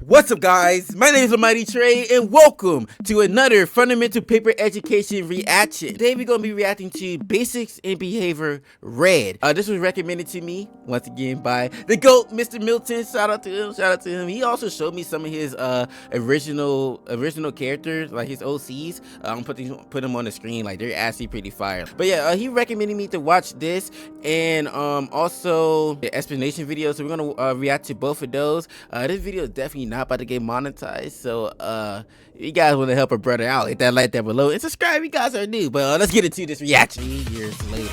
What's up, guys? My name is LaMighty Trey, and welcome to another Fundamental Paper Education reaction. Today, we're going to be reacting to Basics in Behavior Red. This was recommended to me, once again, by the GOAT, Mr. Milton. Shout out to him, shout out to him. He also showed me some of his original characters, like his OCs. I'm put them on the screen, like they're actually pretty fire. But yeah, he recommended me to watch this, and also the explanation video, so we're going to react to both of those. This video is definitely not about to get monetized, so if you guys want to help a brother out, hit that like down below and subscribe if you guys are new. But let's get into this reaction. 3 years later,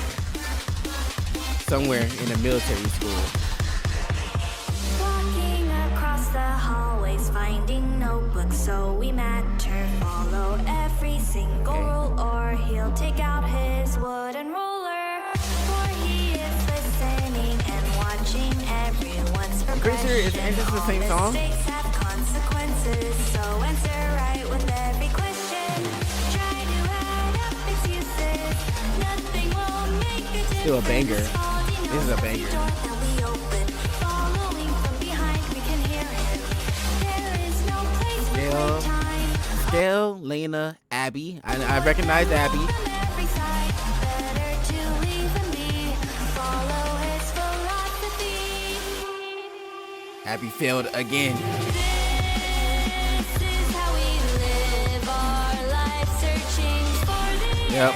somewhere in a military school. Walking across the hallways, finding notebooks, so we matter. Follow every single rule, or he'll take out his wooden ruler. For he is listening and watching everyone's progression. I'm pretty sure isn't this the same song? Mistakes have consequences, so answer right with every question. Try to add up excuses. Nothing will make a difference. Still a banger. This is a banger. Scale, Lena, Abby. I recognize Abby. Abby failed again. Yep.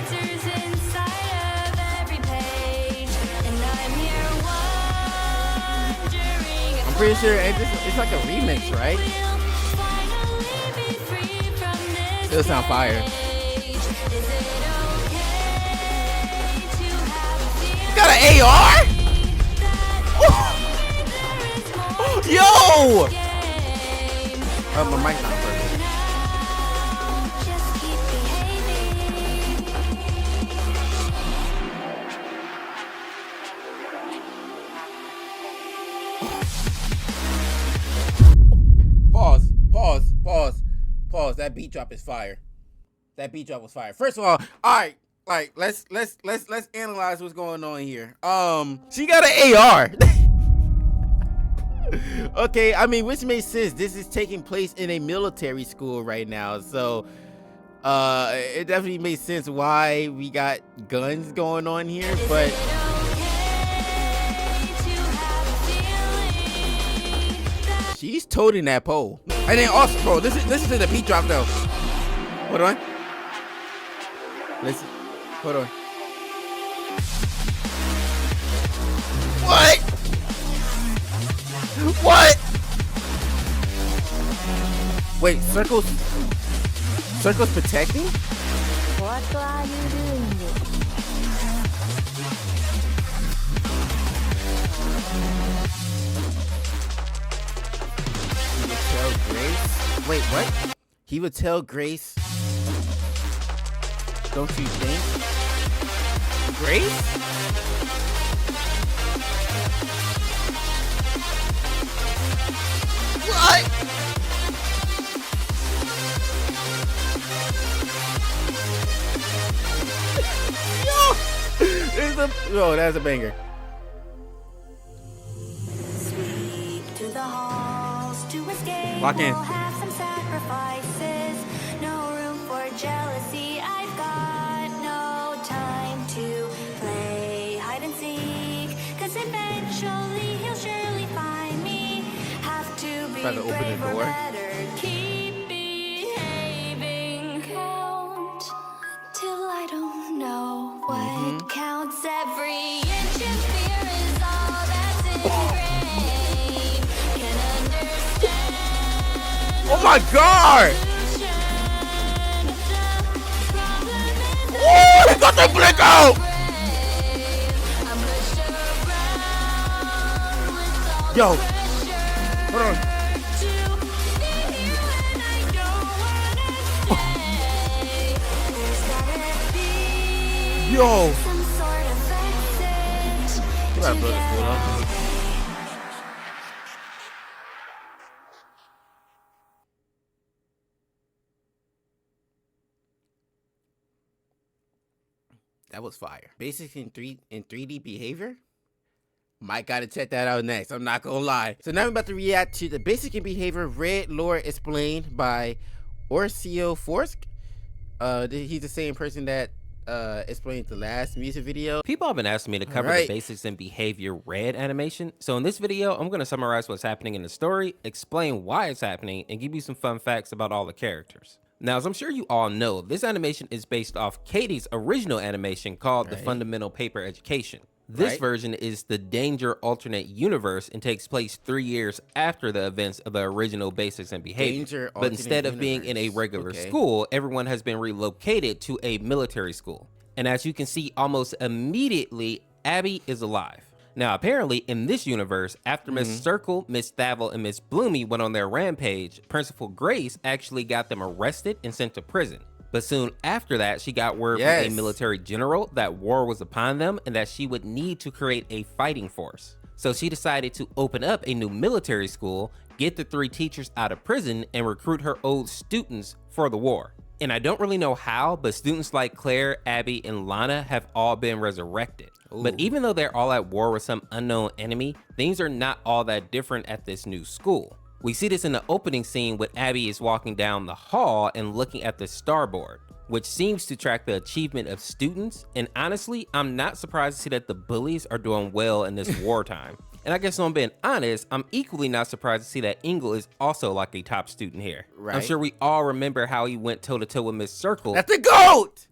I'm pretty sure it's like a remix, right? Still sound fire. You got an AR? Yo! Oh, my mic's not perfect. Pause. That beat drop is fire. That beat drop was fire. First of all right, like let's analyze what's going on here. She got an AR. Okay, I mean, which makes sense. This is taking place in a military school right now, so it definitely makes sense why we got guns going on here. But she's toting that pole. And then also, bro, listen to the beat drop though. Hold on. Listen. Hold on. What? What? Wait, circles protecting? What are you doing? He would tell Grace. Wait, what? He would tell Grace. Don't you think? Grace? What? Yo, that's a banger. Sweep to the halls to escape. Lock in. We'll have some sacrifices. No room for jealousy. I've got no time to play hide and seek. 'Cause eventually he'll surely find me. Have to be Try to open the brave or door. better keep behaving. Count till I don't know what counts. Every inch of fear is all that's ingrained. Can understand. Oh my god! Oh, he got the blink out! Yo, hold on. Yo, you gotta blow this fool up. That was fire. Basic in 3D behavior. Might gotta check that out next, I'm not gonna lie. So now I'm about to react to the basic in behavior red lore explained by Orcio Forsk. He's the same person that explained the last music video. People have been asking me to cover the basics in behavior red animation. So in this video, I'm going to summarize what's happening in the story, explain why it's happening, and give you some fun facts about all the characters. Now, as I'm sure you all know, this animation is based off Katie's original animation called The Fundamental Paper Education. This version is the Danger alternate universe and takes place 3 years after the events of the original Basics in Behavior. But instead of being in a regular school, everyone has been relocated to a military school. And as you can see, almost immediately, Abby is alive. Now, apparently, in this universe, after Miss Circle, Miss Thavel, and Miss Bloomie went on their rampage, Principal Grace actually got them arrested and sent to prison. But soon after that, she got word from a military general that war was upon them and that she would need to create a fighting force. So she decided to open up a new military school, get the 3 teachers out of prison, and recruit her old students for the war. And I don't really know how, but students like Claire, Abby, and Lana have all been resurrected. But even though they're all at war with some unknown enemy, things are not all that different at this new school. We see this in the opening scene when Abby is walking down the hall and looking at the starboard, which seems to track the achievement of students. And honestly, I'm not surprised to see that the bullies are doing well in this wartime. And I guess if I'm being honest, I'm equally not surprised to see that Engel is also like a top student here. I'm sure we all remember how he went toe-to-toe with Miss Circle. That's the GOAT!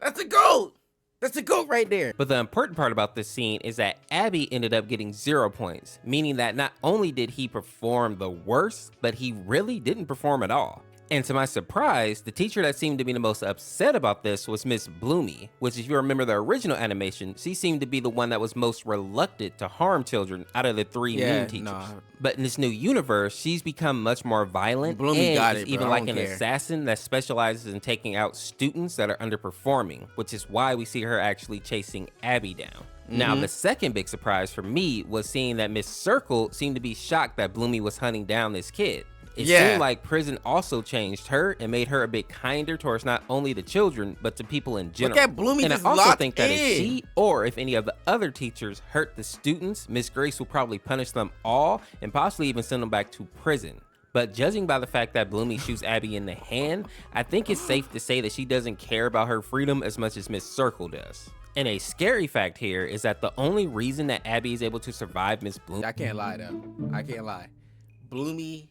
That's the GOAT! That's the GOAT right there. But the important part about this scene is that Abby ended up getting 0 points, meaning that not only did he perform the worst, but he really didn't perform at all. And to my surprise, the teacher that seemed to be the most upset about this was Miss Bloomie, which if you remember the original animation, she seemed to be the one that was most reluctant to harm children out of the 3 mean teachers. But in this new universe, she's become much more violent and is even like an assassin that specializes in taking out students that are underperforming, which is why we see her actually chasing Abby down. Now, the second big surprise for me was seeing that Miss Circle seemed to be shocked that Bloomie was hunting down this kid. It seemed like prison also changed her and made her a bit kinder towards not only the children, but to people in general. Look at Bloomie, and I also think that if she or if any of the other teachers hurt the students, Miss Grace will probably punish them all and possibly even send them back to prison. But judging by the fact that Bloomie shoots Abby in the hand, I think it's safe to say that she doesn't care about her freedom as much as Miss Circle does. And a scary fact here is that the only reason that Abby is able to survive Miss Bloomie— I can't lie though. I can't lie. Bloomie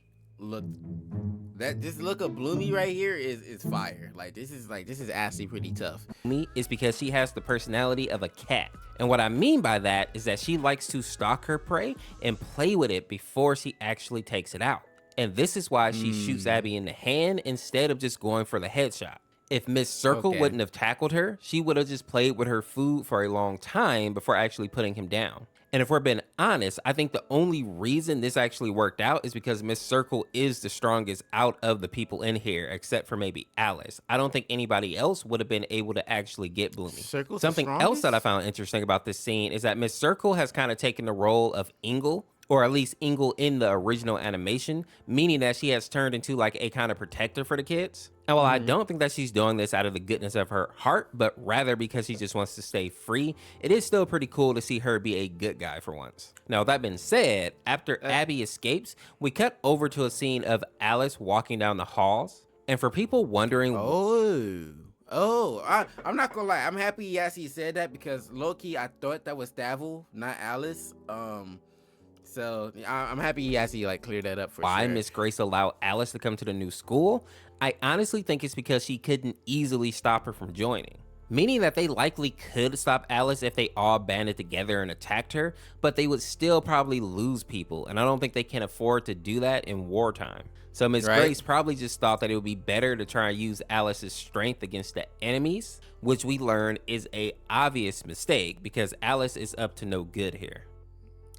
this look of Bloomie right here is fire. This is actually pretty tough. Me is because she has the personality of a cat. And what I mean by that is that she likes to stalk her prey and play with it before she actually takes it out. And this is why she shoots Abby in the hand instead of just going for the headshot. If Miss Circle wouldn't have tackled her, she would have just played with her food for a long time before actually putting him down. And if we're being honest, I think the only reason this actually worked out is because Miss Circle is the strongest out of the people in here, except for maybe Alice. I don't think anybody else would have been able to actually get Bloomie. Something else that I found interesting about this scene is that Miss Circle has kind of taken the role of Engel, or at least Engel in the original animation, meaning that she has turned into like a kind of protector for the kids. And while I don't think that she's doing this out of the goodness of her heart, but rather because she just wants to stay free, it is still pretty cool to see her be a good guy for once. Now, with that being said, after Abby escapes, we cut over to a scene of Alice walking down the halls. And for people wondering— I'm not gonna lie, I'm happy he actually said that, because low-key I thought that was Thavel, not Alice. So I'm happy he actually cleared that up for why sure. Miss Grace allowed Alice to come to the new school. I honestly think it's because she couldn't easily stop her from joining. Meaning that they likely could stop Alice if they all banded together and attacked her, but they would still probably lose people, and I don't think they can afford to do that in wartime. So Miss Grace probably just thought that it would be better to try and use Alice's strength against the enemies, which we learn is a obvious mistake because Alice is up to no good here.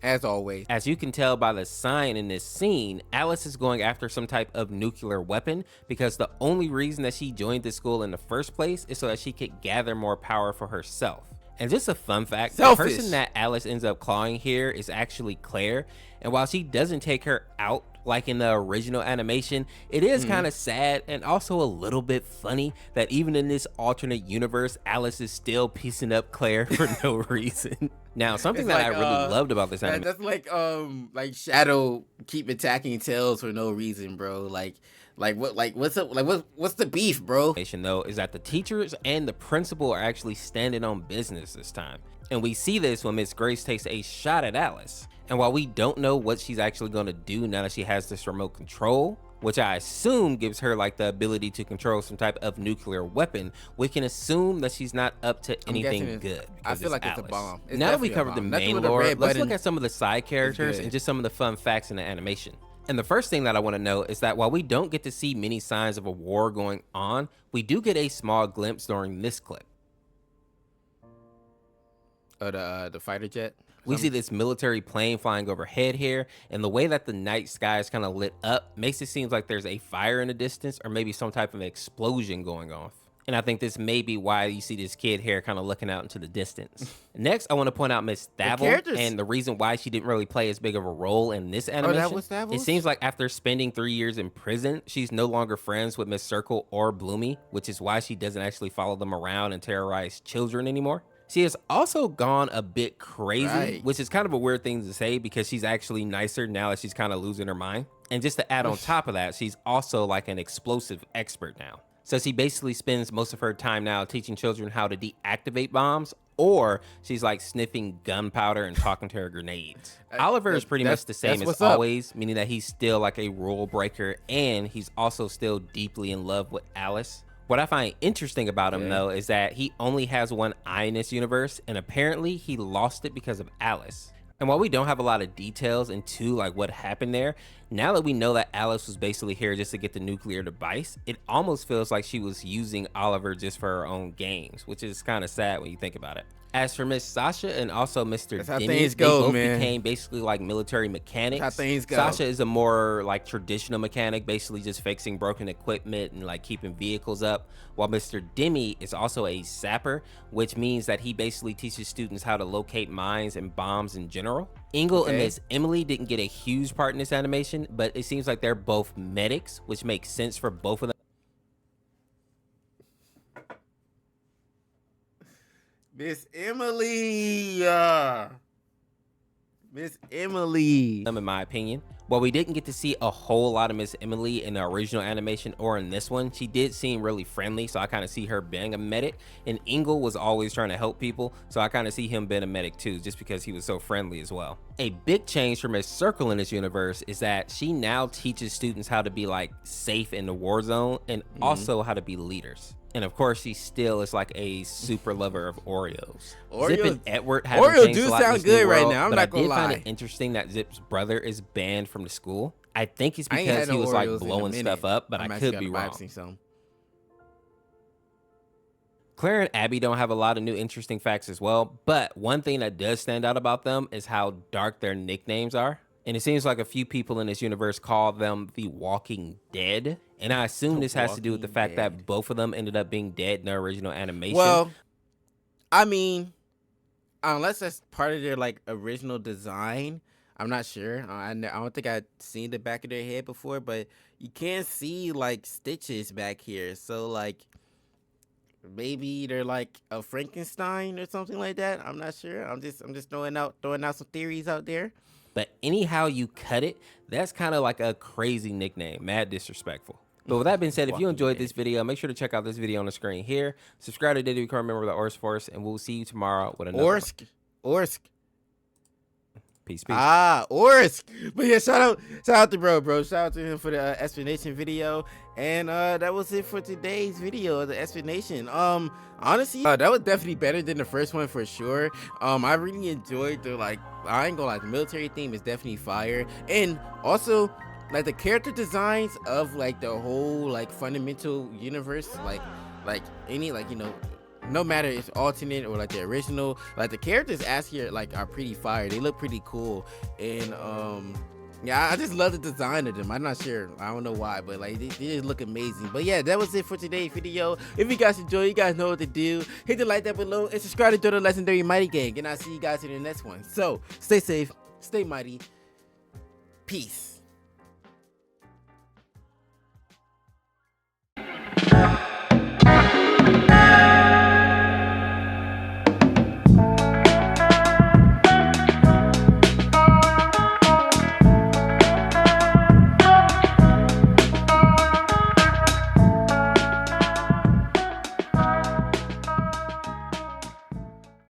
As always. As you can tell by the sign in this scene, Alice is going after some type of nuclear weapon because the only reason that she joined the school in the first place is so that she could gather more power for herself. And just a fun fact, the person that Alice ends up clawing here is actually Claire, and while she doesn't take her out like in the original animation, it is kind of sad and also a little bit funny that even in this alternate universe, Alice is still piecing up Claire for no reason. Now, something that I really loved about this animation. That's like Shadow keep attacking Tails for no reason, bro. What's up? What's the beef, bro? Though, is that the teachers and the principal are actually standing on business this time. And we see this when Miss Grace takes a shot at Alice. And while we don't know what she's actually going to do now that she has this remote control, which I assume gives her like the ability to control some type of nuclear weapon, we can assume that she's not up to anything good. I feel like it's a bomb. Now that we covered the main lore, let's look at some of the side characters and just some of the fun facts in the animation. And the first thing that I want to know is that while we don't get to see many signs of a war going on, we do get a small glimpse during this clip. The fighter jet? We see this military plane flying overhead here, and the way that the night sky is kind of lit up makes it seem like there's a fire in the distance or maybe some type of explosion going off. And I think this may be why you see this kid here kind of looking out into the distance. Next, I want to point out Miss Thavel and the reason why she didn't really play as big of a role in this animation. It seems like after spending 3 years in prison, she's no longer friends with Miss Circle or Bloomie, which is why she doesn't actually follow them around and terrorize children anymore. She has also gone a bit crazy, which is kind of a weird thing to say because she's actually nicer now that she's kind of losing her mind. And just to add on top of that, she's also like an explosive expert now. So she basically spends most of her time now teaching children how to deactivate bombs, or she's like sniffing gunpowder and talking to her grenades. Oliver is pretty much the same as always, meaning that he's still like a rule breaker and he's also still deeply in love with Alice. What I find interesting about him, though, is that he only has one eye in this universe, and apparently he lost it because of Alice. And while we don't have a lot of details into like what happened there, now that we know that Alice was basically here just to get the nuclear device, it almost feels like she was using Oliver just for her own games, which is kind of sad when you think about it. As for Miss Sasha and also Mr. Demi, they both became basically like military mechanics. That's how things go. Sasha is a more like traditional mechanic, basically just fixing broken equipment and like keeping vehicles up, while Mr. Demi is also a sapper, which means that he basically teaches students how to locate mines and bombs in general. Ingle and Miss Emily didn't get a huge part in this animation, but it seems like they're both medics, which makes sense for both of them. Miss Emily, in my opinion. While we didn't get to see a whole lot of Miss Emily in the original animation or in this one, she did seem really friendly, so I kind of see her being a medic. And Ingle was always trying to help people, so I kind of see him being a medic too, just because he was so friendly as well. A big change for Miss Circle in this universe is that she now teaches students how to be like safe in the war zone and also how to be leaders. And of course, she still is like a super lover of Oreos. Zip and Edward haven't changed a lot in this new world, but I did find it interesting that Zip's brother is banned from the school. I think it's because he was like blowing stuff up, but I could be wrong. Claire and Abby don't have a lot of new interesting facts as well, but one thing that does stand out about them is how dark their nicknames are. And it seems like a few people in this universe call them the Walking Dead. And I assume this has to do with the fact that both of them ended up being dead in the original animation. Well, I mean, unless that's part of their like original design, I'm not sure. I don't think I've seen the back of their head before, but you can see like stitches back here. So like maybe they're like a Frankenstein or something like that. I'm not sure. I'm just throwing out some theories out there. But anyhow you cut it, that's kind of like a crazy nickname, mad disrespectful. But with that being said, if you enjoyed this video, make sure to check out this video on the screen here. Subscribe to Diddy, become a member of the Orsk Force, and we'll see you tomorrow with another Orsk. Peace. Orsk. But yeah, shout out to bro. Shout out to him for the explanation video. And that was it for today's video, the explanation. Honestly, that was definitely better than the first one for sure. I really enjoyed the like, I ain't gonna lie, the military theme is definitely fire. And also like the character designs of like the whole like fundamental universe, like any like, you know, no matter if it's alternate or like the original, like the characters as here like are pretty fire. They look pretty cool. And yeah, I just love the design of them. I'm not sure, I don't know why, but like they just look amazing. But yeah, that was it for today's video. If you guys enjoyed, you guys know what to do. Hit the like down below and subscribe to the legendary Mighty Gang, and I'll see you guys in the next one. So stay safe, stay mighty, peace.